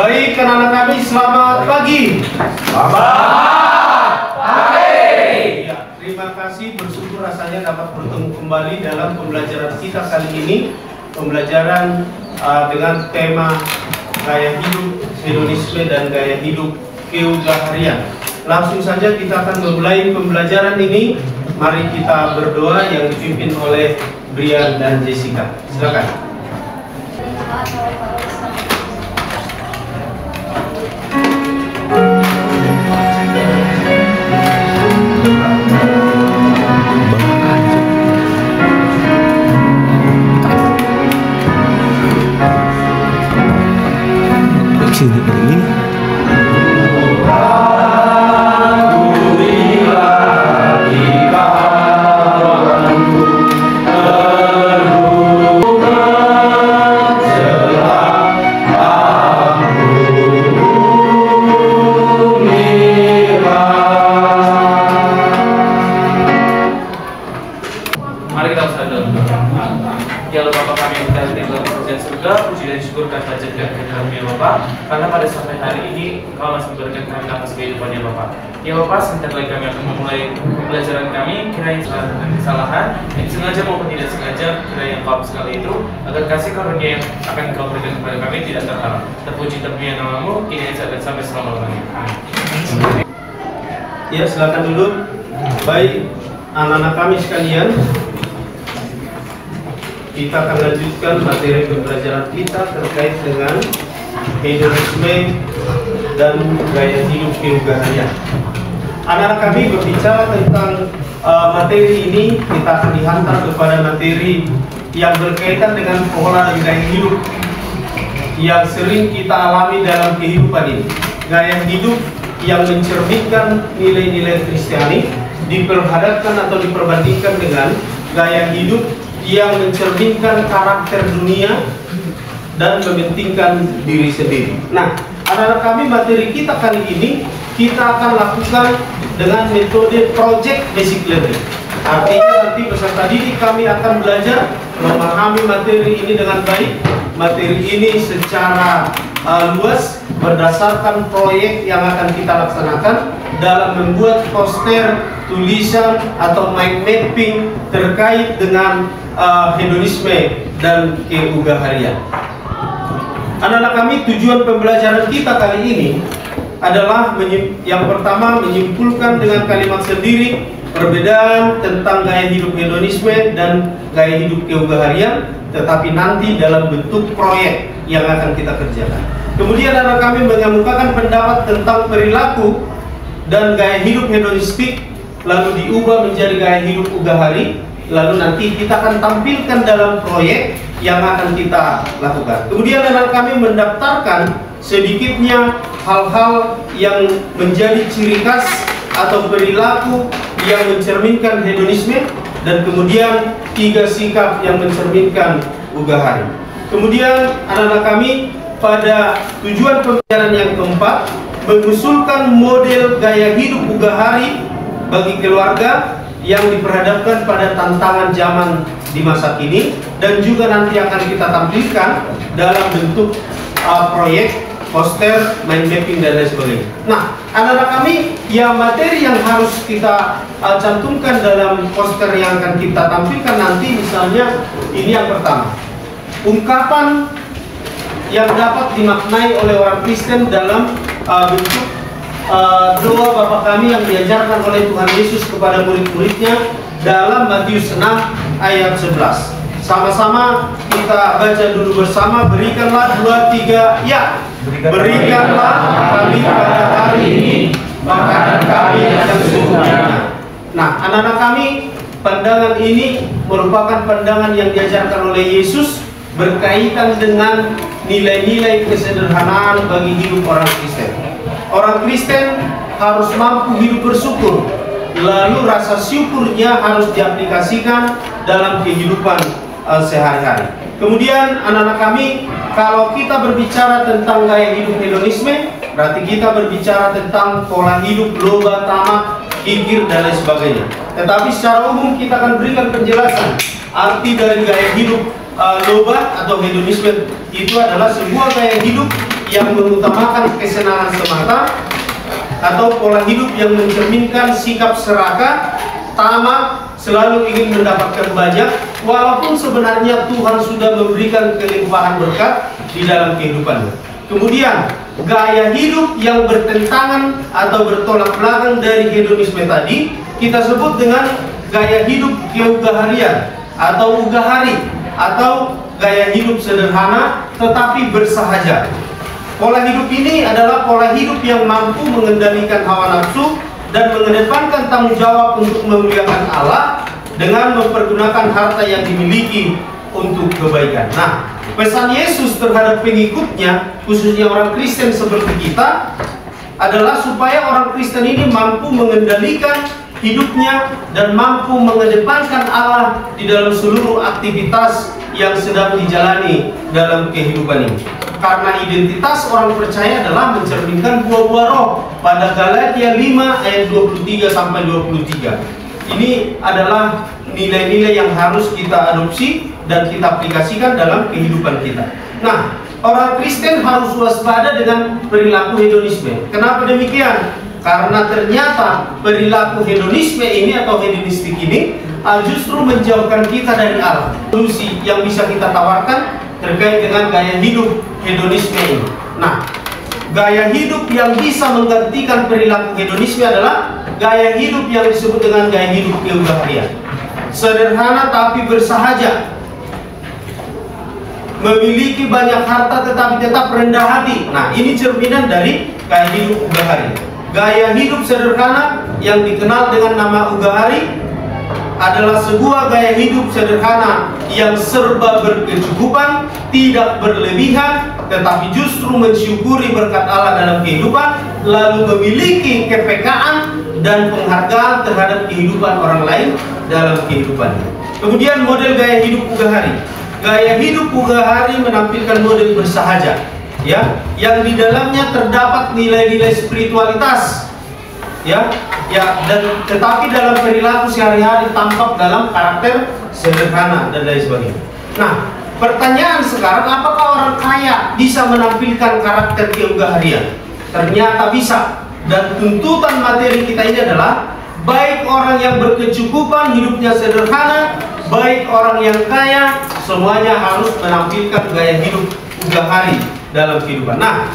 Baik, anak-anak kami, selamat pagi. Selamat pagi. Ya, terima kasih, bersyukur rasanya dapat bertemu kembali dalam pembelajaran kita kali ini. Pembelajaran dengan tema gaya hidup hedonisme dan gaya hidup keugaharian. Langsung saja kita akan memulai pembelajaran ini. Mari kita berdoa yang dipimpin oleh Brian dan Jessica. Silakan. Ya Allah Bapa kami yang berada di dalam kerajaan surga, puji dan syukur dan hajat dan kehadiran ya Bapak, karena pada sampai hari ini Engkau masih memberikan kami nafas kehidupan ya Bapak. Ya Bapak, sebentar lagi kami akan memulai pembelajaran kami, kiranya kesalahan dan kesalahan yang sengaja maupun tidak sengaja, kiranya Engkau sekali itu, agar kasih karunia yang akan Engkau berikan kepada kami tidak terhalang. Terpuji terpuji nama-Mu, kini dan sampai selama-lamanya. Amin. Ya, silakan duduk. Baik, anak-anak kami sekalian, kita akan lanjutkan materi pembelajaran kita terkait dengan hedonisme dan gaya hidup keugaharian. Anak-anak kami berbicara tentang materi ini, kita akan dihantar kepada materi yang berkaitan dengan pola gaya hidup yang sering kita alami dalam kehidupan ini. Gaya hidup yang mencerminkan nilai-nilai Kristiani diperhadapkan atau diperbandingkan dengan gaya hidup yang mencerminkan karakter dunia dan mementingkan diri sendiri. Nah, anak-anak kami, materi kita kali ini kita akan lakukan dengan metode project basic learning. Artinya nanti peserta didik kami akan belajar memahami materi ini dengan baik. Materi ini secara luas berdasarkan proyek yang akan kita laksanakan dalam membuat poster, tulisan atau mind mapping terkait dengan hedonisme dan keugaharian. Anak-anak kami, tujuan pembelajaran kita kali ini adalah yang pertama menyimpulkan dengan kalimat sendiri perbedaan tentang gaya hidup hedonisme dan gaya hidup keugaharian, tetapi nanti dalam bentuk proyek yang akan kita kerjakan. Kemudian anak kami mengemukakan pendapat tentang perilaku dan gaya hidup hedonistik, lalu diubah menjadi gaya hidup ugahari, lalu nanti kita akan tampilkan dalam proyek yang akan kita lakukan. Kemudian anak kami mendaftarkan sedikitnya hal-hal yang menjadi ciri khas atau perilaku yang mencerminkan hedonisme, dan kemudian 3 sikap yang mencerminkan ugahari. Kemudian anak-anak kami pada tujuan pembelajaran yang keempat mengusulkan model gaya hidup ugahari bagi keluarga yang diperhadapkan pada tantangan zaman di masa kini, dan juga nanti akan kita tampilkan dalam bentuk proyek, poster, mind mapping dan lain sebagainya. Nah, anak-anak kami, ya materi yang harus kita cantumkan dalam poster yang akan kita tampilkan nanti, misalnya ini yang pertama, ungkapan yang dapat dimaknai oleh orang Kristen dalam bentuk doa Bapa kami yang diajarkan oleh Tuhan Yesus kepada murid-muridnya dalam Matius 6 ayat 11. Sama-sama kita baca dulu bersama. Berikanlah 2, 3 ya. Berikanlah kami pada hari ini makanan kami yang sesungguhnya. Nah, anak-anak kami, pandangan ini merupakan pandangan yang diajarkan oleh Yesus berkaitan dengan nilai-nilai kesederhanaan bagi hidup orang Kristen. Orang Kristen harus mampu hidup bersyukur, lalu rasa syukurnya harus diaplikasikan dalam kehidupan sehari-hari. Kemudian anak-anak kami, kalau kita berbicara tentang gaya hidup hedonisme, berarti kita berbicara tentang pola hidup loba, tamak, kikir dan lain sebagainya. Tetapi secara umum kita akan berikan penjelasan arti dari gaya hidup loba atau hedonisme itu adalah sebuah gaya hidup yang mengutamakan kesenangan semata, atau pola hidup yang mencerminkan sikap serakah, tamak, selalu ingin mendapatkan banyak, walaupun sebenarnya Tuhan sudah memberikan kelimpahan berkat di dalam kehidupannya. Kemudian, gaya hidup yang bertentangan atau bertolak belakang dari hedonisme tadi, kita sebut dengan gaya hidup keugaharian atau ugahari, atau gaya hidup sederhana tetapi bersahaja. Pola hidup ini adalah pola hidup yang mampu mengendalikan hawa nafsu dan mengedepankan tanggung jawab untuk memuliakan Allah dengan mempergunakan harta yang dimiliki untuk kebaikan. Nah, pesan Yesus terhadap pengikutnya, khususnya orang Kristen seperti kita, adalah supaya orang Kristen ini mampu mengendalikan hidupnya dan mampu mengedepankan Allah di dalam seluruh aktivitas yang sedang dijalani dalam kehidupan ini. Karena identitas orang percaya adalah mencerminkan buah-buah roh pada Galatia 5 ayat 23 sampai 23. Ini adalah nilai-nilai yang harus kita adopsi dan kita aplikasikan dalam kehidupan kita. Nah, orang Kristen harus waspada dengan perilaku hedonisme. Kenapa demikian? Karena ternyata perilaku hedonisme ini atau hedonistik ini justru menjauhkan kita dari Allah. Solusi yang bisa kita tawarkan terkait dengan gaya hidup hedonisme ini. Nah, gaya hidup yang bisa menggantikan perilaku hedonisme adalah gaya hidup yang disebut dengan gaya hidup keugaharian. Sederhana tapi bersahaja, memiliki banyak harta tetapi tetap rendah hati. Nah, ini cerminan dari gaya hidup ugahari. Gaya hidup sederhana yang dikenal dengan nama ugahari adalah sebuah gaya hidup sederhana yang serba berkecukupan, tidak berlebihan, tetapi justru mensyukuri berkat Allah dalam kehidupan, lalu memiliki kepekaan dan penghargaan terhadap kehidupan orang lain dalam kehidupannya. Kemudian model gaya hidup ugahari. Gaya hidup ugahari menampilkan model bersahaja, ya, yang di dalamnya terdapat nilai-nilai spiritualitas, ya, dan tetapi dalam perilaku sehari-hari tampak dalam karakter sederhana dan lain sebagainya. Nah, pertanyaan sekarang, apakah orang kaya bisa menampilkan karakter keugaharian? Ternyata bisa. Dan tuntutan materi kita ini adalah baik orang yang berkecukupan hidupnya sederhana, baik orang yang kaya, semuanya harus menampilkan gaya hidup ugahari dalam kehidupan. Nah,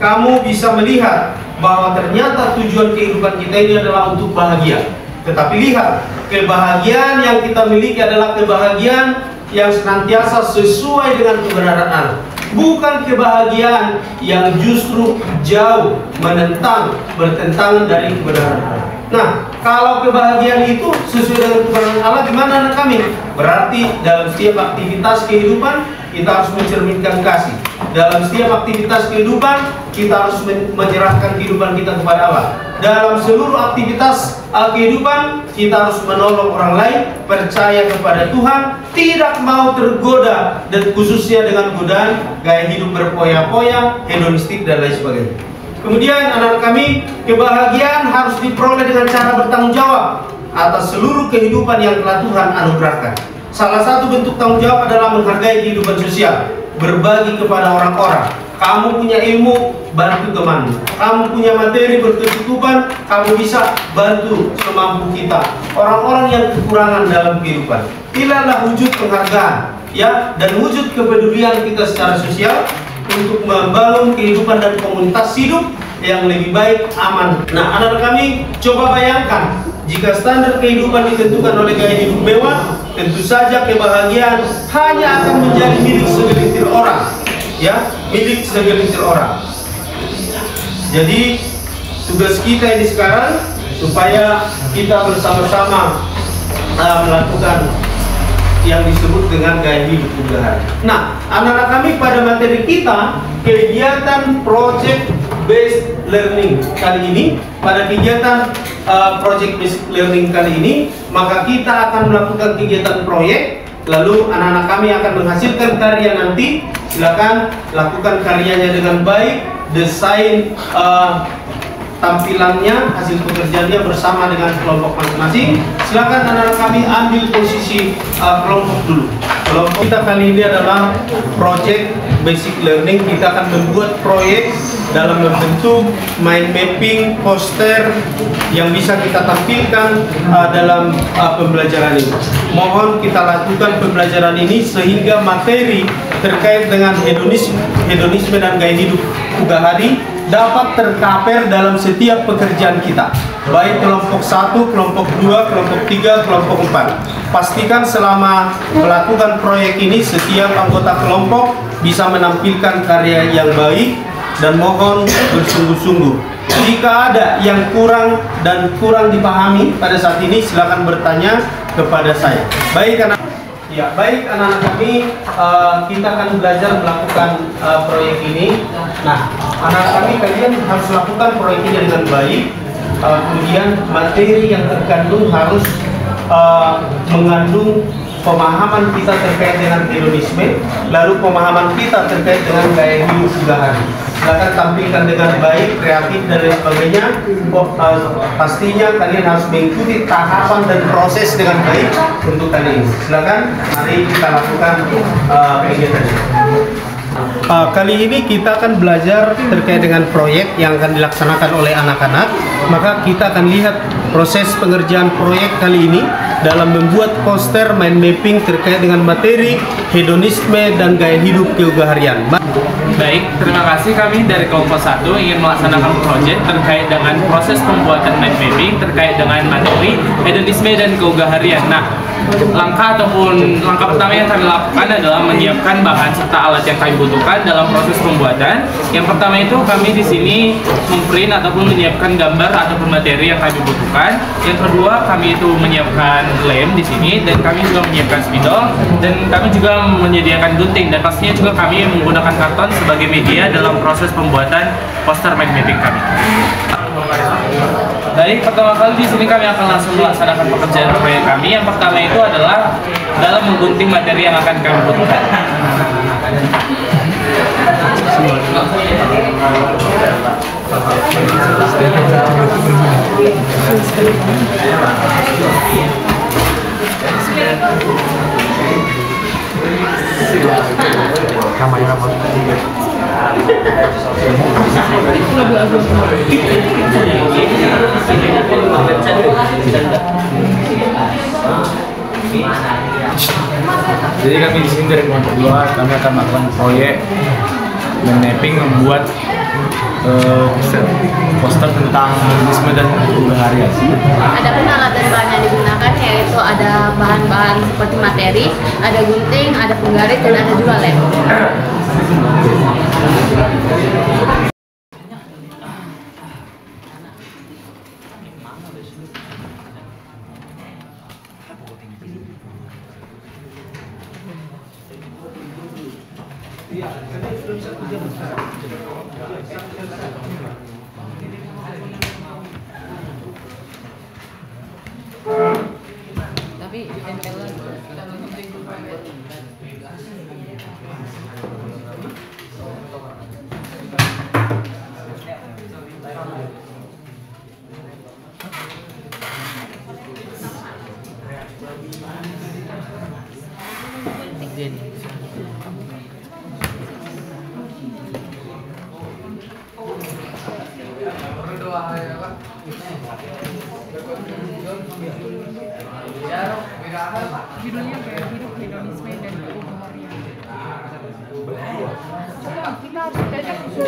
kamu bisa melihat bahwa ternyata tujuan kehidupan kita ini adalah untuk bahagia. Tetapi lihat, kebahagiaan yang kita miliki adalah kebahagiaan yang senantiasa sesuai dengan kebenaran Allah, bukan kebahagiaan yang justru jauh menentang, bertentangan dari kebenaran Allah. Nah, kalau kebahagiaan itu sesuai dengan kebenaran Allah, gimana anak kami? Berarti dalam setiap aktivitas kehidupan kita harus mencerminkan kasih. Dalam setiap aktivitas kehidupan kita harus menyerahkan kehidupan kita kepada Allah. Dalam seluruh aktivitas kehidupan kita harus menolong orang lain, percaya kepada Tuhan, tidak mau tergoda, dan khususnya dengan godaan gaya hidup berpoya-poya, hedonistik dan lain sebagainya. Kemudian anak-anak kami, kebahagiaan harus diperoleh dengan cara bertanggung jawab atas seluruh kehidupan yang telah Tuhan anugerahkan. Salah satu bentuk tanggung jawab adalah menghargai kehidupan sosial, berbagi kepada orang-orang. Kamu punya ilmu, bantu temanmu. Kamu punya materi berkecukupan, kamu bisa bantu semampu kita orang-orang yang kekurangan dalam kehidupan. Inilah wujud penghargaan, ya, dan wujud kepedulian kita secara sosial untuk membangun kehidupan dan komunitas hidup yang lebih baik, aman. Nah, anak-anak kami, coba bayangkan jika standar kehidupan ditentukan oleh gaya hidup mewah, tentu saja kebahagiaan hanya akan menjadi milik segelintir orang, ya, milik segelintir orang. Jadi tugas kita ini sekarang supaya kita bersama-sama melakukan yang disebut dengan gaya hidup ugahari. Nah, anak-anak kami, pada materi kita kegiatan project based learning kali ini, pada kegiatan project based learning kali ini, maka kita akan melakukan kegiatan proyek. Lalu anak-anak kami akan menghasilkan karya nanti. Silakan lakukan karyanya dengan baik, desain tampilannya, hasil pekerjaannya bersama dengan kelompok masing-masing. Silakan anak-anak kami ambil posisi kelompok dulu. Kelompok kita kali ini adalah project basic learning. Kita akan membuat proyek dalam bentuk mind mapping, poster yang bisa kita tampilkan dalam pembelajaran ini. Mohon kita lakukan pembelajaran ini sehingga materi terkait dengan hedonisme dan gaya hidup Ugahari dapat terkaper dalam setiap pekerjaan kita, baik kelompok 1, kelompok 2, kelompok 3, kelompok 4. Pastikan selama melakukan proyek ini setiap anggota kelompok bisa menampilkan karya yang baik, dan mohon bersungguh-sungguh. Jika ada yang kurang dipahami pada saat ini, silakan bertanya kepada saya. Baik anak-anak kami, kita akan belajar melakukan proyek ini. Nah, anak kami, kalian harus lakukan proyek ini dengan baik. Kemudian materi yang terkandung harus mengandung pemahaman kita terkait dengan hedonisme, lalu pemahaman kita terkait dengan gaya hidup Ugahari. Silakan tampilkan dengan baik, kreatif dan lain sebagainya. Pastinya kalian harus mengikuti tahapan dan proses dengan baik untuk kali ini. Silakan, mari kita lakukan kegiatan ini. Kali ini kita akan belajar terkait dengan proyek yang akan dilaksanakan oleh anak-anak. Maka kita akan lihat proses pengerjaan proyek kali ini dalam membuat poster mind mapping terkait dengan materi hedonisme dan gaya hidup keugaharian. Baik, terima kasih. Kami dari kelompok 1 ingin melaksanakan proyek terkait dengan proses pembuatan mind mapping terkait dengan materi hedonisme dan keugaharian. Nah, langkah pertama yang kami lakukan adalah menyiapkan bahan serta alat yang kami butuhkan dalam proses pembuatan. Yang pertama itu kami di sini memprint ataupun menyiapkan gambar ataupun materi yang kami butuhkan. Yang kedua, kami itu menyiapkan lem di sini, dan kami juga menyiapkan spidol, dan kami juga menyediakan gunting, dan pastinya juga kami menggunakan karton sebagai media dalam proses pembuatan poster mind mapping kami. Baik, pertama kali di sini kami akan langsung melaksanakan pekerjaan proyek kami. Yang pertama itu adalah dalam menggunting materi yang akan kami butuhkan. Jadi kami di sini dari kelompok 2, kami akan melakukan proyek mapping, membuat poster tentang hedonisme dan keugaharian. Adapun alat dan bahan yang digunakan yaitu ada bahan-bahan seperti materi, ada gunting, ada penggaris, dan ada juga lem. Tapi judulnya gaya hidup hedonisme dan keugaharian. Kita harus belajar kita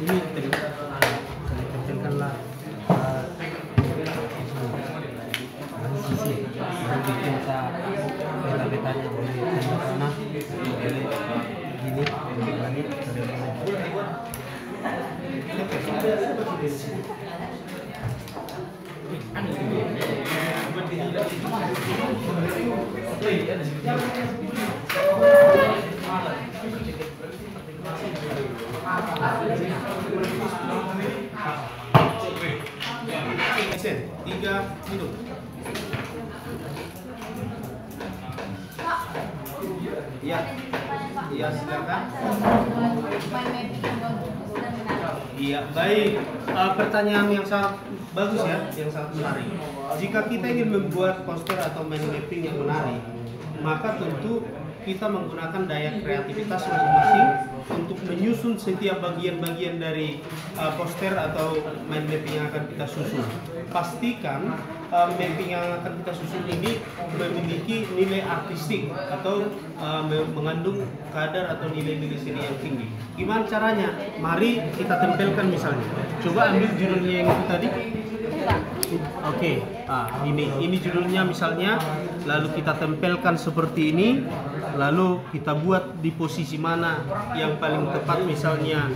Ini tampilkanlah sisi bikin peta-petanya dari sana gini. 3 minum. Ya, ya silakan. Iya, baik. Pertanyaan yang sangat bagus ya, yang sangat menarik. Jika kita ingin membuat poster atau mind mapping yang menarik, maka tentu kita menggunakan daya kreativitas masing-masing untuk menyusun setiap bagian-bagian dari poster atau mind mapping yang akan kita susun. Pastikan mapping yang akan kita susun ini memiliki nilai artistik atau mengandung kadar atau nilai-nilai seni yang tinggi. Gimana caranya? Mari kita tempelkan misalnya. Coba ambil judulnya yang itu tadi. Oke, ini judulnya misalnya, lalu kita tempelkan seperti ini, lalu kita buat di posisi mana yang paling tepat, misalnya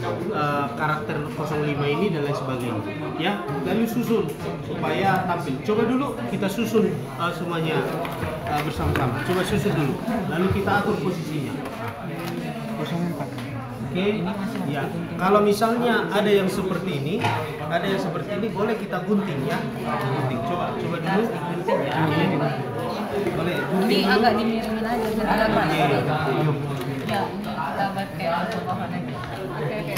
karakter 05 ini dan lain sebagainya, ya. Lalu susun supaya tampil. Coba dulu kita susun semuanya bersama-sama. Coba susun dulu, lalu kita atur posisinya. 04. Oke, ya. Kalau misalnya ada yang seperti ini, boleh kita gunting ya. Gunting. Coba dulu. Boleh. Ini agak dimiringin aja biar agak panas. Iya. Ya, dapat kayak pohon aja. Kayak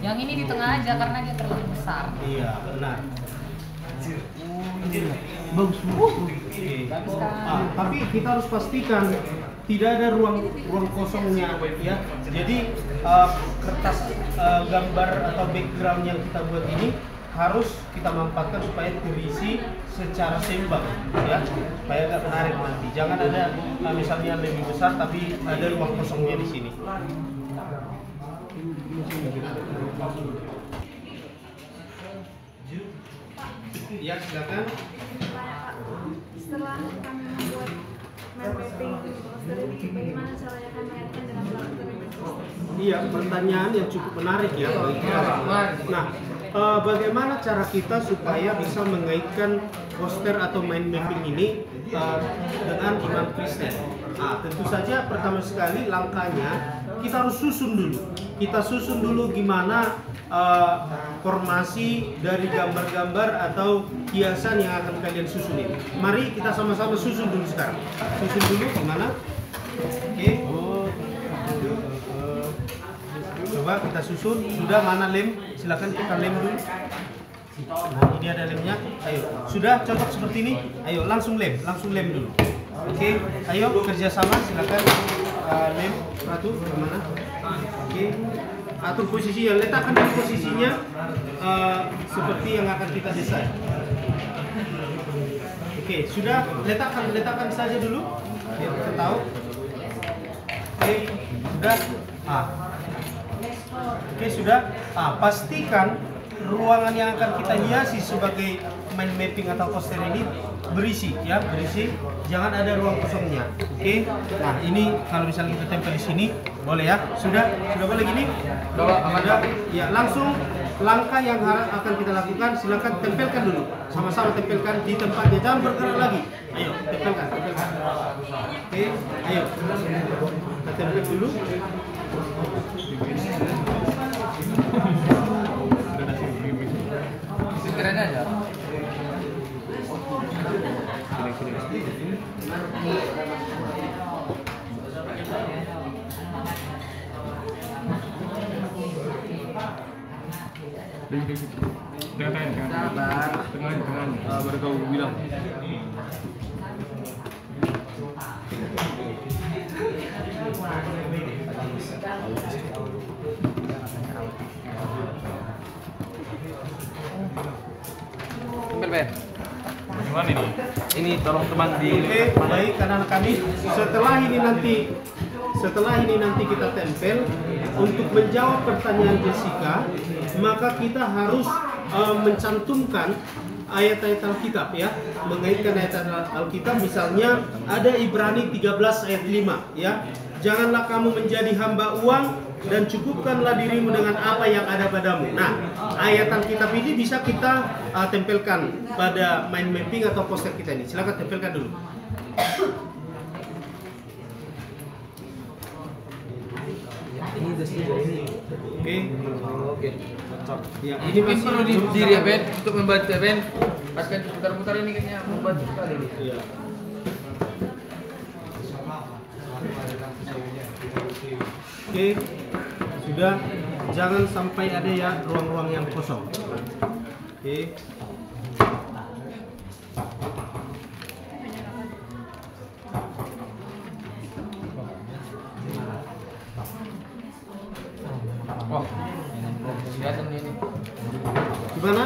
yang ini di tengah aja karena dia terlalu besar. Iya, benar. Bagus. Tapi kita harus pastikan tidak ada ruang kosongnya ya. Jadi kertas gambar atau background yang kita buat ini harus kita manfaatkan supaya terisi secara seimbang ya, supaya agak menarik nanti. Jangan ada misalnya lebih besar tapi ada ruang kosongnya di sini. Ya, silakan. Setelah kami membuat mind mapping poster ini, bagaimana caranya kami mengaitkan dengan pelaksanaan poster? Iya, pertanyaan yang cukup menarik ya. Nah, bagaimana cara kita supaya bisa mengaitkan poster atau mind mapping ini dengan iman Kristen? Nah, tentu saja pertama sekali langkahnya kita harus susun dulu. Kita susun dulu gimana formasi dari gambar-gambar atau hiasan yang akan kalian susun ini. Mari kita sama-sama susun dulu sekarang. Susun dulu gimana? Oke. Coba kita susun. Sudah, mana lem? Silakan kita lem dulu. Nah, ini ada lemnya. Ayo. Sudah cocok seperti ini? Ayo langsung lem dulu. Oke. Ayo kerjasama. Silakan lem. Ratu kemana? Oke. Atur posisinya, letakkan di posisinya seperti yang akan kita desain. Oke, sudah, letakkan saja dulu biar kita tahu. Oke, sudah. Oke, sudah. Pastikan ruangan yang akan kita hiasi sebagai mind mapping atau poster ini berisi. Jangan ada ruang kosongnya. Oke. Nah, ini kalau misalnya kita tempel di sini, boleh ya? Sudah boleh gini? Sudah. Ya, langsung langkah yang akan kita lakukan, silakan tempelkan dulu. Sama-sama tempelkan di tempatnya, jangan bergerak lagi. Ayo, tempelkan. Oke, ayo. Kita tempel dulu. Keren aja. Dengan baru kau bilang. Gimana ini? Ini tolong teman di. Oke, baik anak-anak kami. Setelah ini nanti kita tempel. Untuk menjawab pertanyaan Jessica, maka kita harus mencantumkan ayat-ayat Alkitab ya, mengaitkan ayat Alkitab. Misalnya ada Ibrani 13 ayat 5 ya. Janganlah kamu menjadi hamba uang dan cukupkanlah dirimu dengan apa yang ada padamu. Nah, ayat Alkitab ini bisa kita tempelkan pada mind mapping atau poster kita ini. Silakan tempelkan dulu. Oke. Ya, ini masih perlu diri ya Ben untuk membantu ya Ben. Pas kan putar-putar ini kayaknya membantu sekali nih. Iya. Oke, sudah. Jangan sampai ada ya ruang-ruang yang kosong. Oke. Gimana?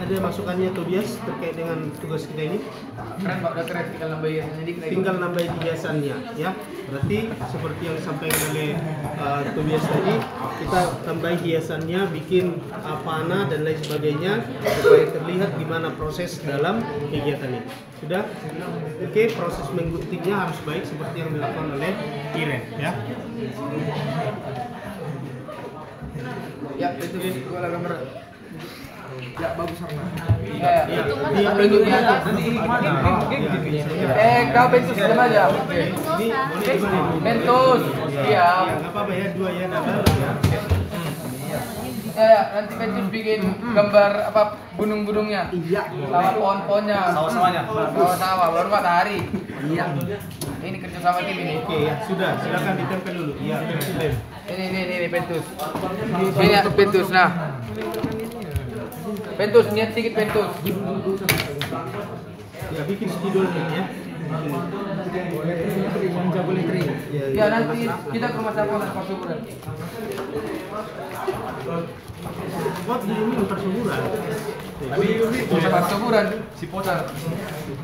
Ada masukannya Tobias terkait dengan tugas kita ini? Keren Pak, udah keren, tinggal nambah hiasannya dikit. Tinggal nambah hiasannya ya. Berarti seperti yang disampaikan oleh Tobias tadi, kita tambah hiasannya, bikin panah dan lain sebagainya supaya terlihat gimana proses dalam kegiatannya. Sudah? Oke, proses mengguntingnya harus baik seperti yang dilakukan oleh Iren ya. Ya, itu gua lagi gambar. Ya, bagus Arna. Dia bentuknya nanti Kau bentus diam aja. ini boleh gimana? Bentus. Iya. Nggak apa-apa ya, dua ya double ya. Ya, nanti bentus bikin gambar apa gunung-gunungnya. Iya. Sama pohon-pohonnya. Sawah-sawahnya. Sawah-sawah baru matahari. Iya. Ini kerja sama tim ini. Oke ya, sudah. Silakan ditempel dulu. Iya, tempel. Ini bentus. Ini bentus nah. Bentus, niat sedikit bentus. Ya, bikin spidolnya ya. Boleh kering. Ya, nanti kita ke rumah sakit Pak Suburan. Buat di ini persuburan. Pak Suburan, si Pocar.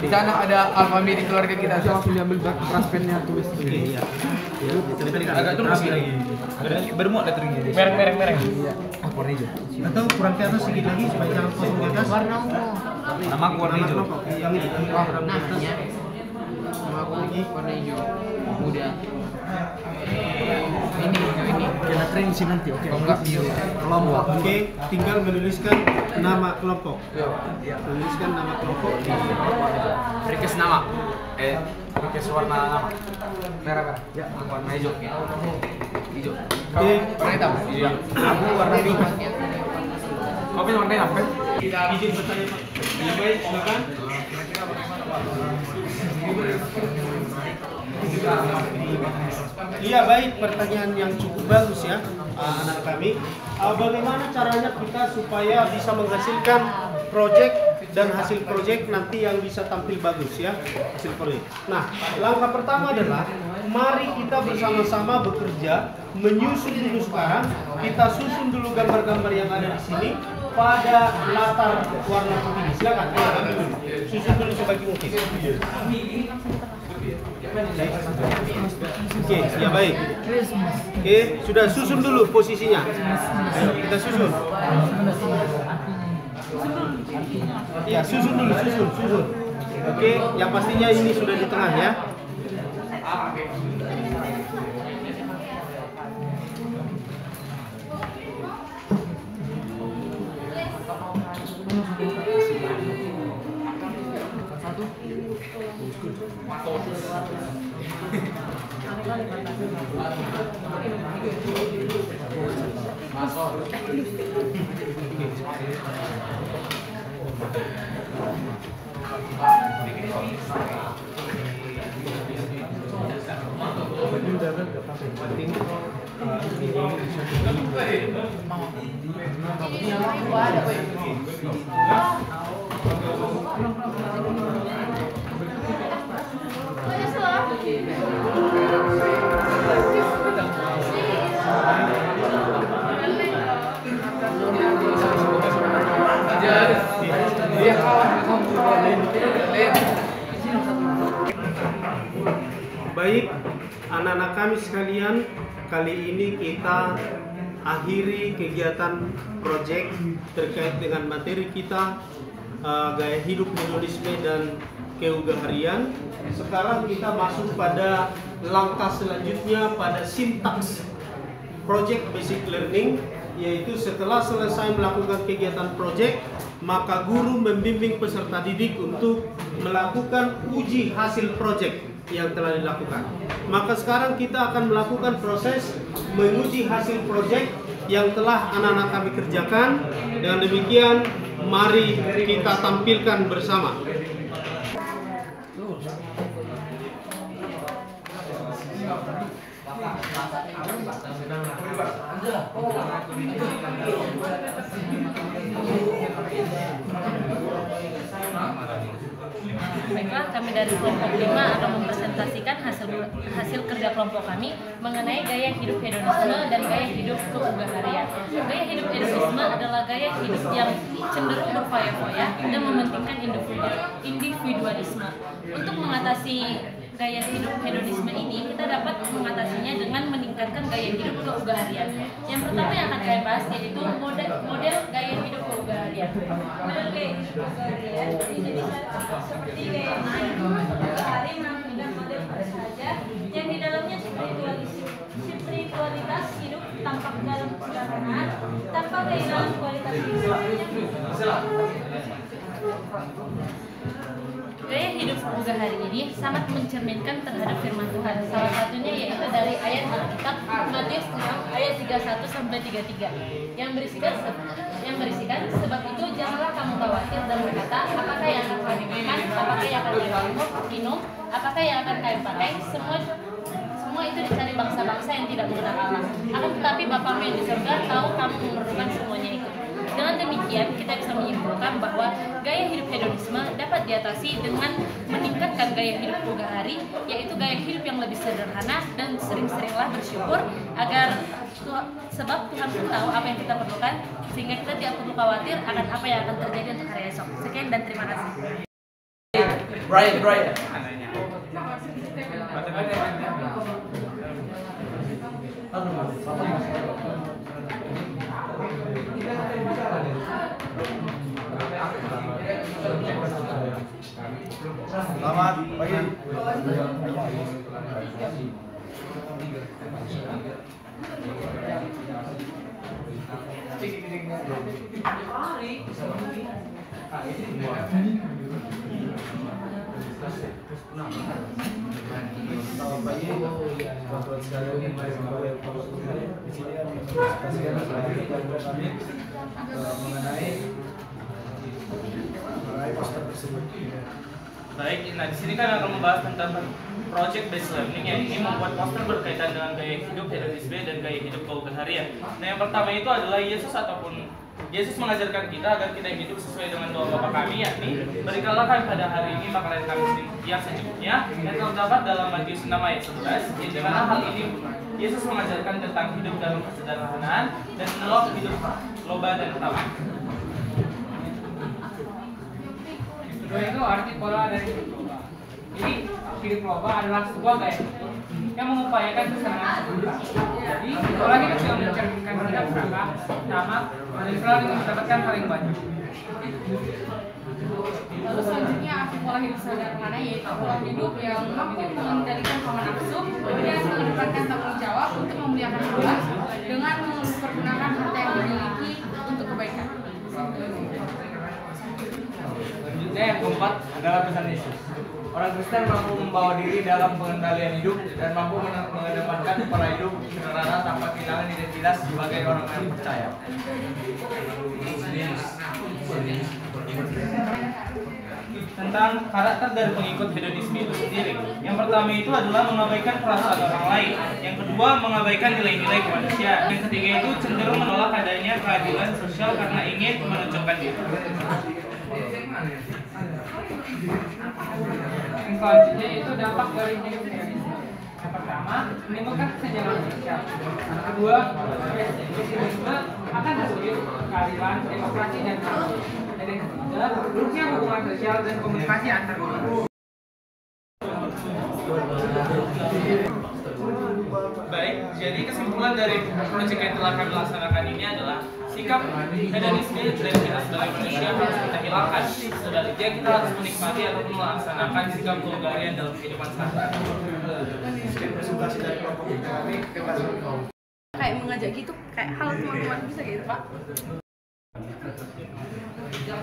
Di sana ada alfamidi keluarga kita. Saya langsung diambil transpennya tulis. Iya. Ya, Agak terus lagi. Bermuat letteringnya. Mereng. Iya. Warna hijau. atau kurang ke atas sedikit lagi supaya jangan kosong di atas. Warna ungu. Nama aku warna hijau. Yang ini. Namanya. Sama aku warna hijau. Kemudian ini hijau ini. Kita train sih nanti, oke? Enggak biru. Kelompok. Oke, tinggal menuliskan nama kelompok. Tuliskan nama kelompok. Request nama. Request warna nama. Merah. Ya, warna hijau. Hijau. Oke. Warna hitam. Iya. Aku warna pink. Kau punya warna apa? Izin bertanya Pak. Ya baik, silakan. Iya baik, pertanyaan yang cukup bagus ya anak kami. Bagaimana caranya kita supaya bisa menghasilkan proyek dan hasil proyek nanti yang bisa tampil bagus ya hasil proyek. Nah, langkah pertama adalah mari kita bersama-sama bekerja menyusun dulu sekarang. Kita susun dulu gambar-gambar yang ada di sini pada latar warna putih. Silakan, susun dulu sebagai mungkin. Oke, ya baik. Oke, sudah susun dulu posisinya. Ayo, kita susun. Ya, susun dulu, susun. Oke, yang pastinya ini sudah di tengah ya. Baik, anak-anak kami sekalian, kali ini kita akhiri kegiatan proyek terkait dengan materi kita gaya hidup Hinduisme dan keugaharian. Sekarang kita masuk pada langkah selanjutnya pada sintaks project basic learning, yaitu setelah selesai melakukan kegiatan proyek, maka guru membimbing peserta didik untuk melakukan uji hasil proyek yang telah dilakukan. Maka sekarang kita akan melakukan proses menguji hasil proyek yang telah anak-anak kami kerjakan. Dengan demikian, mari kita tampilkan bersama. Baiklah, kami dari kelompok 5 akan mempresentasikan hasil kerja kelompok kami mengenai gaya hidup hedonisme dan gaya hidup keugaharian. Gaya hidup hedonisme adalah gaya hidup yang cenderung berfoya-foya dan mementingkan individualisme. Untuk mengatasi gaya hidup hedonisme ini, kita dapat mengatasinya dengan meningkatkan gaya hidup keugaharian. Yang pertama yang akan saya bahas yaitu model gaya hidup keugaharian. Model gaya hidup keugaharian ini bisa seperti gaya sehari menampilkan model apa saja yang di dalamnya spiritualitas hidup tampak dalam kesederhanaan, tanpa kehilangan kualitas hidup. Gaya hidup keugaharian ini sangat mencerminkan terhadap firman Tuhan. Salah satunya yaitu dari ayat Alkitab Matius 6 ayat 31 sampai 33 yang berisikan sebab itu janganlah kamu khawatir dan berkata apakah yang akan kami makan, apakah yang akan kami minum, apakah yang akan kami pakai. Semua itu dicari bangsa-bangsa yang tidak mengenal Allah. Akan tetapi Bapamu yang di surga tahu kamu memerlukan semuanya itu. Dengan demikian, kita bisa menyimpulkan bahwa gaya hidup hedonisme dapat diatasi dengan meningkatkan gaya hidup keugahari, yaitu gaya hidup yang lebih sederhana dan sering-seringlah bersyukur sebab Tuhan pun tahu apa yang kita perlukan, sehingga kita tidak perlu khawatir akan apa yang akan terjadi untuk hari esok. Sekian dan terima kasih. Brian. Selamat pagi. Teman-teman sekalian, di sini mengenai poster tersebut. Baik, nah di sini kan akan membahas tentang project based learning yang ini membuat poster berkaitan dengan gaya hidup hedonisme dan gaya hidup keugaharian. Nah yang pertama itu adalah Yesus mengajarkan kita agar kita hidup sesuai dengan doa Bapa kami, yakni berikanlah kami pada hari ini makanan kami yang secukupnya yang terdapat dalam Matius 6 ayat 11. Dengan hal ini Yesus mengajarkan tentang hidup dalam kesederhanaan dan menolak hidup loba dan tamak. Kedua itu arti pola dari hidup loba. Jadi hidup loba adalah sebuah gaya hidup yang mengupayakan kesenangan sebentar. Jadi pola hidup yang mencerminkan tidak serakah, tamak, dan selalu mendapatkan paling banyak. Lalu selanjutnya arti pola hidup sederhana yaitu pola hidup yang mampu mengendalikan hawa nafsu dan mengedepankan tanggung jawab untuk memuliakan Allah dengan mempergunakan harta yang dimiliki untuk kebaikan. Selanjutnya yang keempat adalah pesan Yesus. Orang Kristen mampu membawa diri dalam pengendalian hidup dan mampu mengedepankan pola hidup sederhana tanpa kehilangan identitas sebagai orang yang percaya. Tentang karakter dari pengikut hedonisme itu sendiri. Yang pertama itu adalah mengabaikan perasaan orang lain. Yang kedua, mengabaikan nilai-nilai kemanusiaan. Yang ketiga itu cenderung menolak adanya keadilan sosial karena ingin menunjukkan diri. Yang selanjutnya itu dampak dari hidup hedonisme. Yang pertama, menimbulkan kesenjangan sosial. Yang kedua, pesimisme akan terwujud keadilan, demokrasi, dan keadilan. Dan yang ketiga, buruknya hubungan sosial dan komunikasi antar orang. Baik, jadi kesimpulan dari proyek yang telah kami laksanakan ini adalah sikap hedonisme dan kita sebagai manusia harus kita hilangkan. Sebaliknya kita harus menikmati ataupun melaksanakan sikap keugaharian dalam kehidupan sehari-hari. Presentasi dari kelompok kami Kayak mengajak gitu, kayak hal teman-teman bisa gitu Pak. Tidak.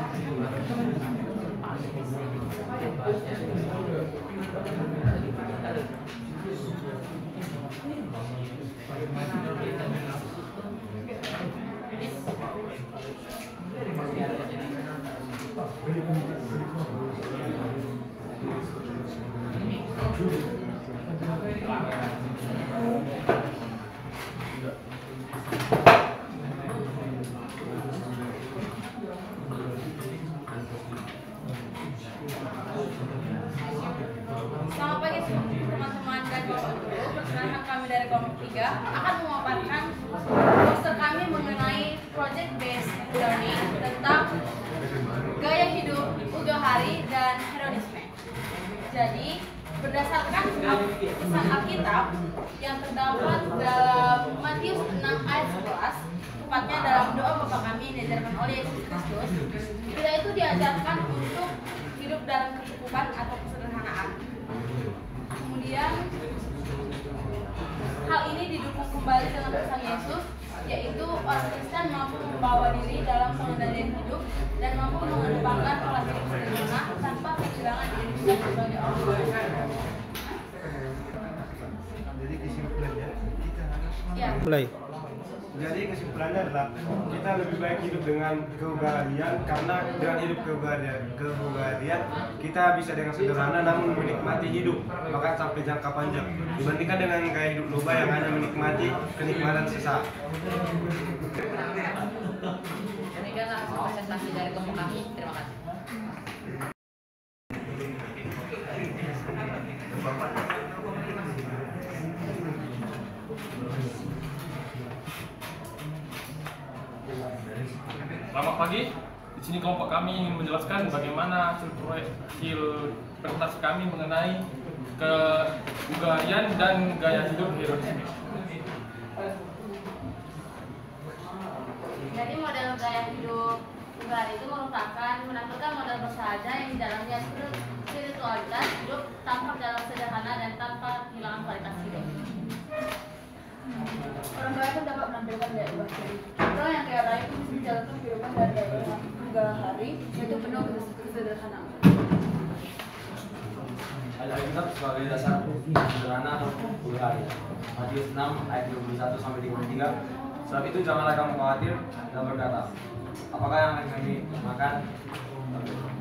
akan memaparkan poster kami mengenai project based learning tentang gaya hidup, ugahari, dan hedonisme. Jadi, berdasarkan pesan Alkitab yang terdapat dalam Matius 6 ayat 11, tepatnya dalam doa Bapa kami yang diajarkan oleh Yesus Kristus, kita itu diajarkan untuk hidup dalam kecukupan atau kesederhanaan. Kemudian hal ini didukung kembali dengan pesan Yesus, yaitu orang Kristen mampu membawa diri dalam pengendalian hidup dan mampu mengedepankan pola hidup sederhana tanpa kehilangan diri sebagai orang lain. Jadi kesimpulannya kita harus Ya. Mulai. Jadi kesimpulannya adalah kita lebih baik hidup dengan keugaharian, karena dengan hidup keugaharian kita bisa dengan sederhana namun menikmati hidup bahkan sampai jangka panjang dibandingkan dengan gaya hidup loba yang hanya menikmati kenikmatan sesaat. Demikianlah presentasi dari kelompok kami. Terima kasih. Selamat pagi. Di sini kelompok kami ingin menjelaskan bagaimana hasil presentasi kami mengenai keugaharian dan gaya hidup hedonisme. Jadi model gaya hidup ugahari itu merupakan menampilkan model bersahaja yang di dalamnya spiritualitas hidup tampak dalam sederhana dan tanpa kehilangan kualitas hidup. Orang kaya pun dapat menampilkan gaya ugahari. Orang yang kaya raya itu bisa menjalankan kehidupan dan gaya ugahari yaitu penuh kesederhanaan. Alkitab sebagai dasar sederhana atau ugahari. Matius 6 ayat 21 sampai 23. Sebab itu janganlah kamu khawatir dan berkata, apakah yang akan kami makan?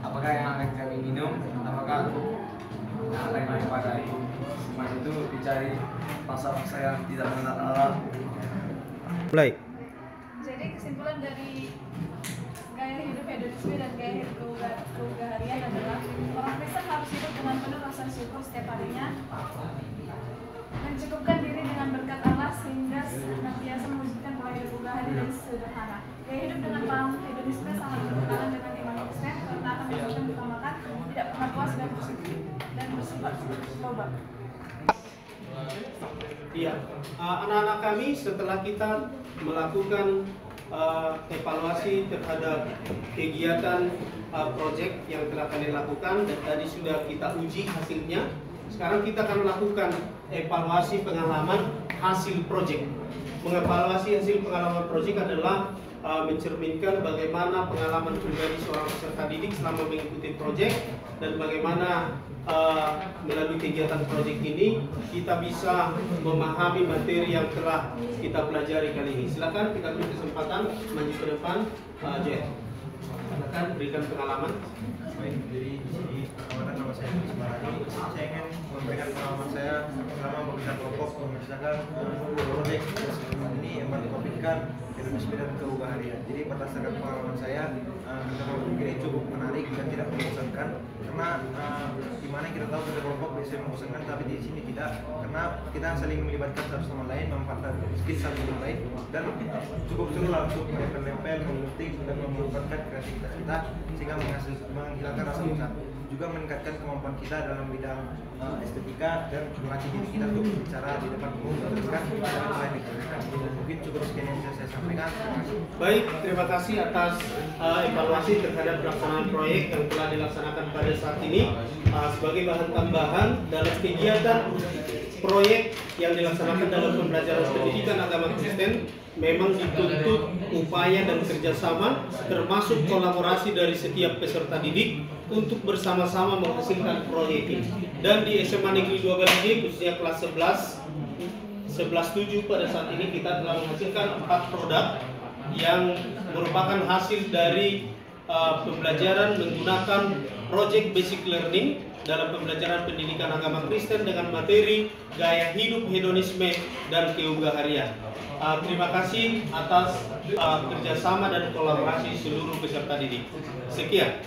Apakah yang akan kami minum? Apakah yang akan kami pakai? Semua itu dicari bangsa-bangsa yang tidak mengenal Allah. Mulai. Jadi kesimpulan dari gaya hidup hedonisme dan gaya hidup keugaharian adalah orang Kristen harus hidup dengan penuh rasa syukur setiap harinya, mencukupkan diri dengan berkat Allah sehingga senantiasa mewujudkan pola hidup ugahari dan sederhana. Gaya hidup dengan paham hedonisme sangat bertentangan dengan iman Kristen karena akan menghasilkan utamakan tidak pernah puas dan bersifat loba. Iya, anak-anak kami setelah kita melakukan evaluasi terhadap kegiatan proyek yang telah kalian lakukan dan tadi sudah kita uji hasilnya. Sekarang kita akan melakukan evaluasi pengalaman hasil proyek. Mengevaluasi hasil pengalaman proyek adalah mencerminkan bagaimana pengalaman pribadi seorang peserta didik selama mengikuti proyek dan bagaimana melalui kegiatan proyek ini kita bisa memahami materi yang telah kita pelajari kali ini. Silakan kita beri kesempatan maju ke depan, Jet. Silakan berikan pengalaman. Baik, jadi di sini nama saya Chris Marani. Saya ingin memberikan pengalaman saya selama memberikan kelompok mengerjakan proyek ini yang ditopikkan hedonisme dan keugaharian. Jadi berdasarkan pengalaman saya, ini cukup menarik dan tidak membosankan karena dimana kita tahu ada kelompok biasanya membosankan, tapi di sini tidak, karena kita saling melibatkan satu sama lain, memanfaatkan skill satu sama lain dan cukup seru lah untuk menempel, mengutik dan memanfaatkan kreativitas kita sehingga menghilangkan rasa bosan, juga meningkatkan kemampuan kita dalam bidang estetika dan melatih diri kita untuk bicara di depan umum dan teruskan dan lain dikatakan. Mungkin cukup sekian yang bisa saya sampaikan. Baik, terima kasih atas evaluasi terhadap pelaksanaan proyek yang telah dilaksanakan pada saat ini. Sebagai bahan tambahan dalam kegiatan proyek yang dilaksanakan dalam pembelajaran pendidikan agama Kristen, memang dituntut upaya dan kerjasama termasuk kolaborasi dari setiap peserta didik untuk bersama-sama menghasilkan proyek ini. Dan di SMA Negeri 12 khususnya kelas 11-7 pada saat ini kita telah menghasilkan 4 produk yang merupakan hasil dari pembelajaran menggunakan project basic learning dalam pembelajaran pendidikan agama Kristen dengan materi gaya hidup hedonisme dan keugaharian. Terima kasih atas kerjasama dan kolaborasi seluruh peserta didik. Sekian.